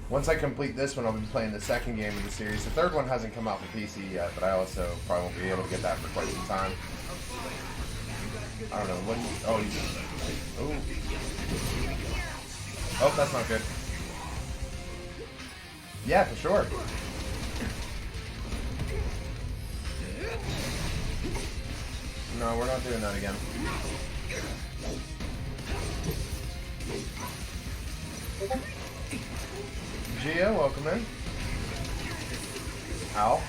Once I complete this one, I'll be playing the second game of the series. The third one hasn't come out for PC yet, but I also probably won't be able to get that for quite some time. I don't know. What? Oh, he's... Oh, that's not good. Yeah, for sure. No, we're not doing that again. Gia, welcome in. Ow.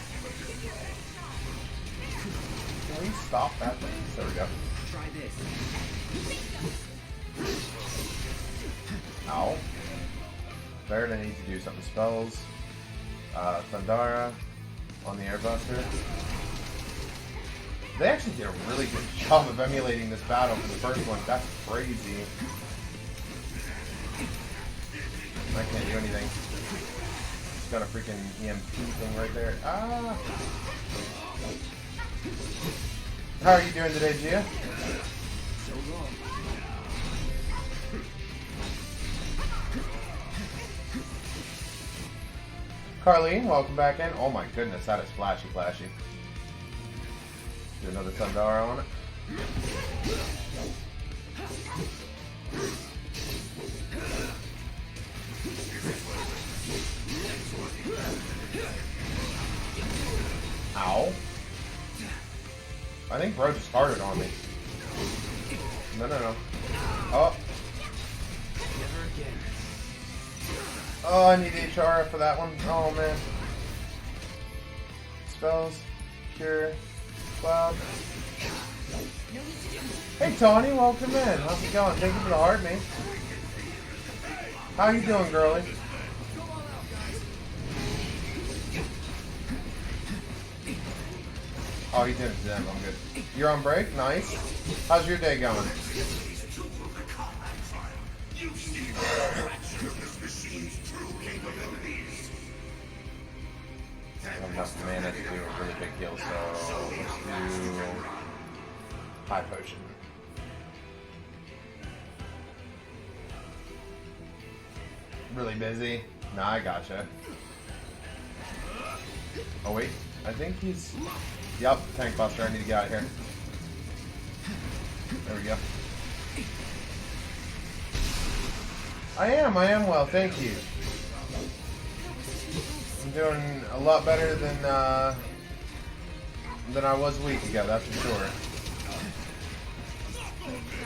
Can we stop that thing? There we go. Try this. Ow. Baird, I need to do something. Spells. Thundara on the AirBuster. They actually did a really good job of emulating this battle for the first one. That's crazy. I can't do anything. It's got a freaking EMP thing right there. Ah! How are you doing today, Gia? So long. Carlene, welcome back in. Oh my goodness, that is flashy. Do another Thundara on it. Ow. I think bro just started on me. No. Oh. Never again. Oh, I need HR for that one. Oh man. Spells. Cure. Cloud. Hey Tony, welcome in. How's it going? Thank you for the heart, man. How you doing, girlie? Oh, you did it to them. I'm good. You're on break? Nice. How's your day going? I don't have enough mana to do a really big heal, so let's do high potion. Really busy? Nah, I gotcha. Oh wait, I think he's... Yup, tank buster, I need to get out of here. There we go. I am well, thank you. I'm doing a lot better than I was a week ago, that's for sure.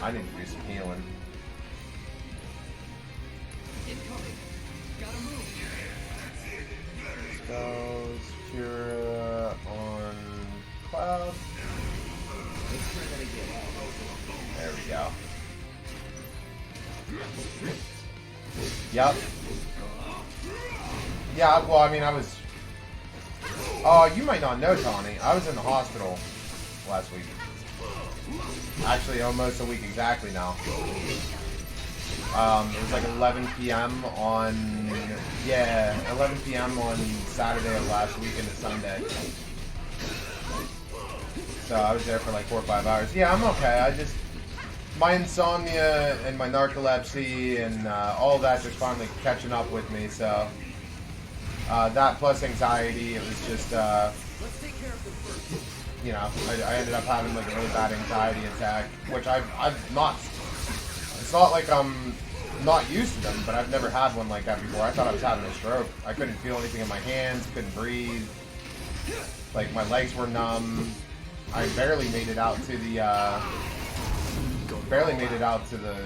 I need to do some healing. Spells, Cura on Cloud. There we go. Yup. Yeah, well, I mean, I was... Oh, you might not know, Tawny. I was in the hospital last week. Actually, almost a week exactly now. It was like 11 p.m. on... Yeah, 11 p.m. on Saturday of last week into Sunday. So I was there for like 4 or 5 hours. Yeah, I'm okay. I just... My insomnia and my narcolepsy and all that just finally catching up with me, so... that plus anxiety, it was just, you know, I ended up having like a really bad anxiety attack, which I've not, it's not like I'm not used to them, but I've never had one like that before. I thought I was having a stroke. I couldn't feel anything in my hands, couldn't breathe, like my legs were numb. I barely made it out to the,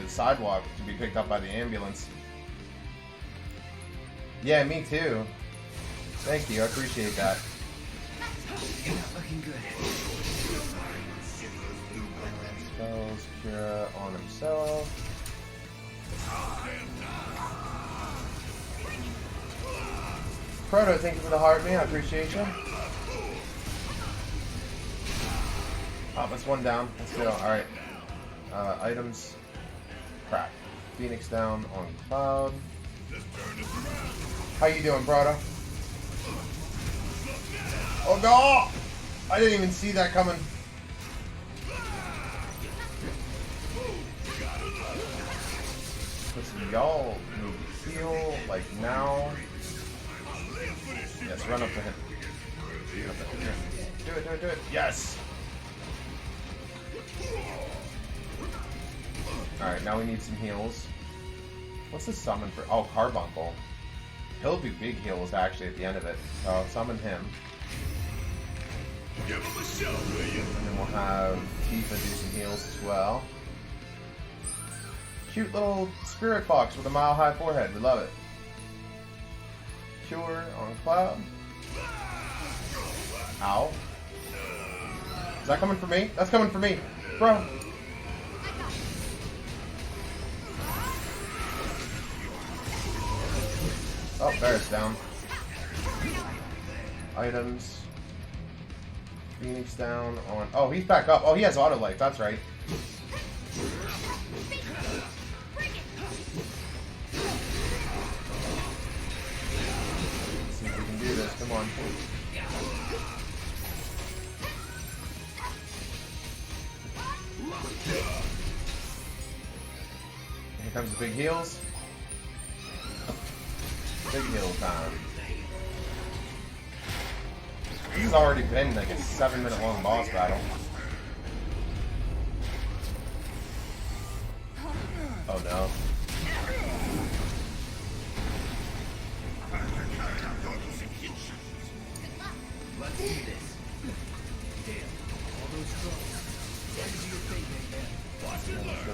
sidewalk to be picked up by the ambulance. Yeah, me too. Thank you, I appreciate that. You're not looking good. Spells Cura on himself. Proto, thank you for the heart, man. I appreciate you. Oh, that's one down. Let's go. Alright. Items. Crap. Phoenix down on Cloud. How you doing, Proto? Oh god! I didn't even see that coming. Put some y'all need to heal, like, now. Yes, run up to him. Do it, do it, do it. Yes! Alright, now we need some heals. What's the summon for? Oh, Carbuncle. He'll do big heals, actually, at the end of it. So I'll summon him. And then we'll have Tifa do some heals as well. Cute little spirit fox with a mile-high forehead. We love it. Cure on Cloud. Ow. Is that coming for me? That's coming for me. Bro. Oh, Barrett's down. Items. Phoenix down on... Oh, he's back up. Oh, he has auto life. That's right. Let's see if we can do this. Come on. Here comes the big heals. Big heal time. This has already been like a 7-minute long boss battle. Oh no. Let's do this. Damn. All those troubles.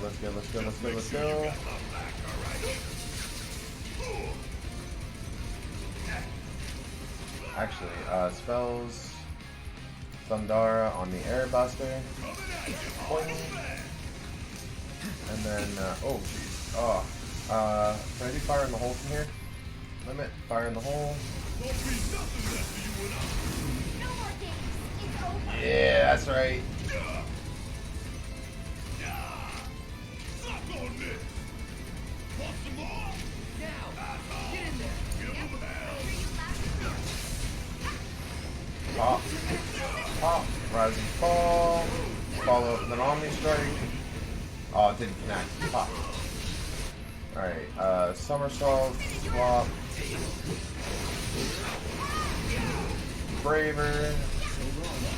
Let's go, let's go, let's go, let's go. Actually, spells. Thundara on the AirBuster. And then, oh, geez. Oh. Can I do fire in the hole from here? Limit, fire in the hole. Yeah, that's right. Pop, pop, rise and fall, follow up with an Omni Strike. Oh, it didn't connect. Pop. Alright, somersault, swap, braver,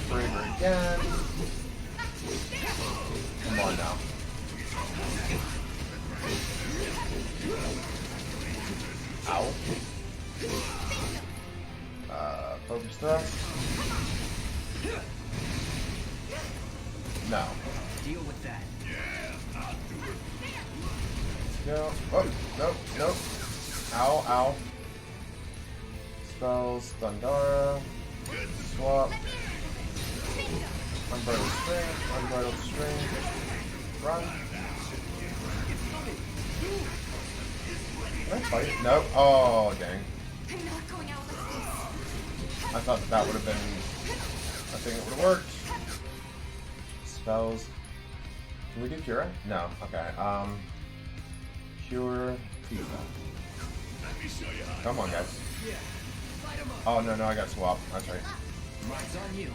braver again. Come on now. Ow. Focus thrust. No. Deal with that. Let's go. Oh, nope, nope. Ow, ow. Spells, Thundara. Swap. Unbridled Strength, Unbridled Strength. Run. Can I fight? Nope. Oh, dang. I'm not going out like this. I thought that would have been a thing that would have worked. Spells. Can we do Cura? No. Okay. Cure. Tifa. Come on, guys. Oh, no, I got swapped. That's right. Ride's on you.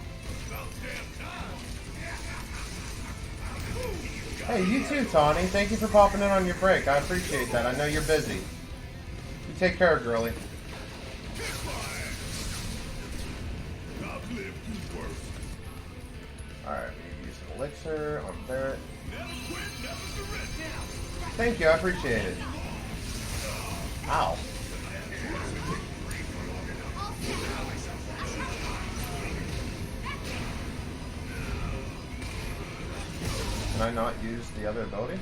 Hey, you too, Tawny. Thank you for popping in on your break. I appreciate that. I know you're busy. You take care, girlie. Alright, we need to use an elixir on Barrett. Thank you, I appreciate it. Ow. Can I not use the other ability?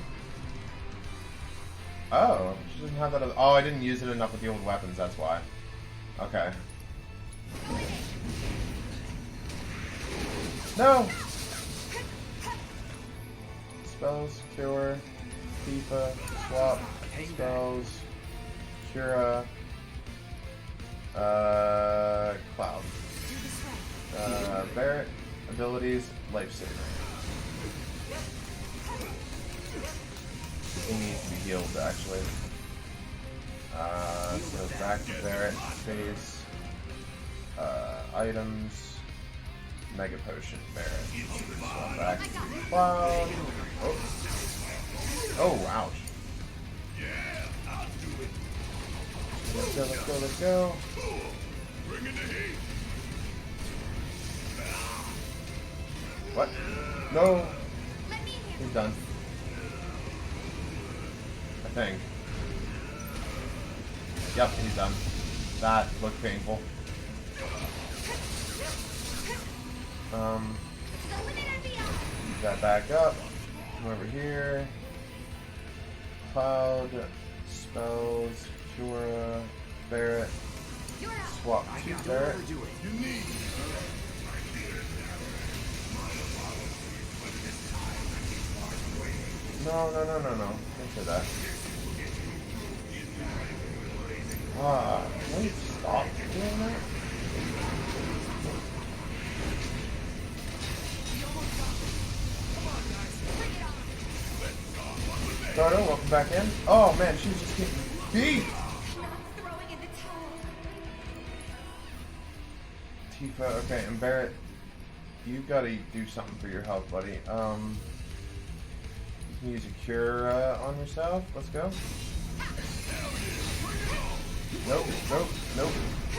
Oh, she doesn't have that other... Oh, I didn't use it enough with the old weapons, that's why. Okay. No! Spells, Cure, Tifa, Swap, Spells, Cura, Cloud. Barrett, abilities, Lifesaver. He needs to be healed, actually. So back to Barrett, space, items, Mega Potion, Barrett. So back to Cloud. Oh, ouch. Let's go, let's go, let's go. What? No. Let me in. He's done. I think. Yep, he's done. That looked painful. To the limit and beyond. Use that back up. Come over here. Cloud, spells, Cura, Barret, You're up. swap I to can Barret. overdo it. No. Don't say that. Can we stop doing that? Dodo, welcome back in. Oh man, she was just getting beat! Not throwing in the towel. Tifa, okay, and Barret, you gotta do something for your health, buddy. You can use a cure on yourself. Let's go. Nope.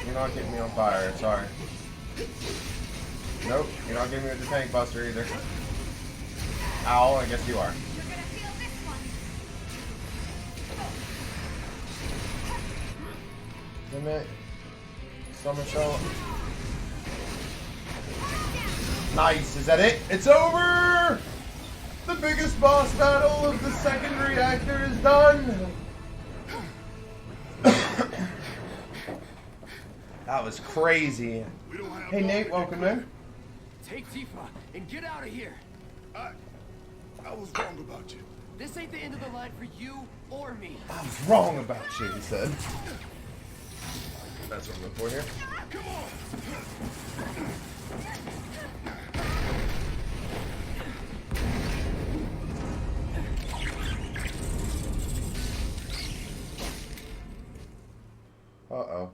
You're not getting me on fire, sorry. Nope, you're not getting me with the tank buster either. Ow, I guess you are. You're gonna feel this one. Limit. Somersault. Nice, is that it? It's over! The biggest boss battle of the second reactor is done! That was crazy. Hey Nate, welcome in. Take Tifa and get out of here. I was wrong about you. This ain't the end of the line for you or me. I was wrong about you, he said. That's what I'm looking for here. Come on. Uh-oh.